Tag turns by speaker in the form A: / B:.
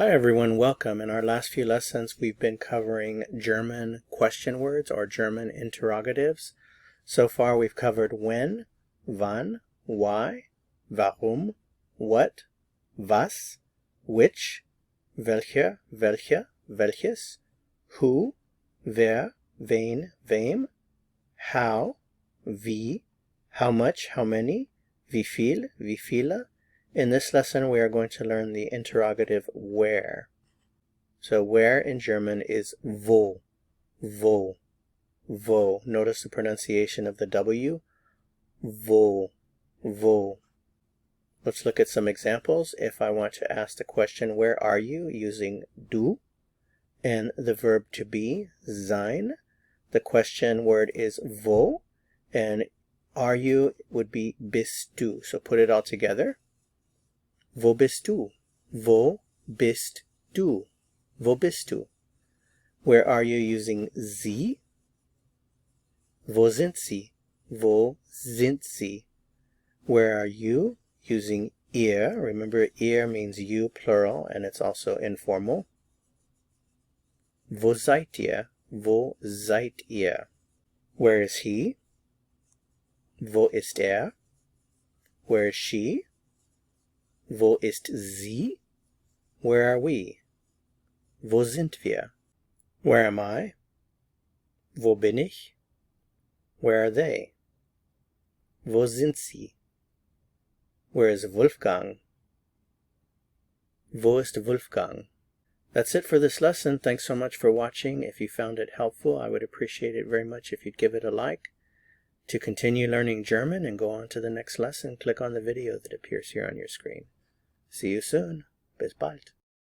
A: Hi everyone, welcome. In our last few lessons we've been covering German question words or German interrogatives. So far we've covered when, wann, why, warum, what, was, which, welcher, welche, welches, who, wer, wen, wem, how, wie, how much, how many, wie viel, wie viele. In this lesson, we are going to learn the interrogative where. So where in German is wo, wo, wo. Notice the pronunciation of the W. Wo, wo. Let's look at some examples. If I want to ask the question, where are you, using du, and the verb to be, sein, the question word is wo, and are you would be bist du. So put it all together. Wo bist du? Wo bist du? Wo bist du? Where are you, using sie? Wo sind sie? Wo sind sie? Where are you, using ihr? Remember, ihr means you, plural, and it's also informal. Wo seid ihr? Wo seid ihr? Where is he? Wo ist er? Where is she? Wo ist sie? Where are we? Wo sind wir? Where am I? Wo bin ich? Where are they? Wo sind sie? Where is Wolfgang? Wo ist Wolfgang? That's it for this lesson. Thanks so much for watching. If you found it helpful, I would appreciate it very much if you'd give it a like. To continue learning German and go on to the next lesson, click on the video that appears here on your screen. See you soon. Bis bald.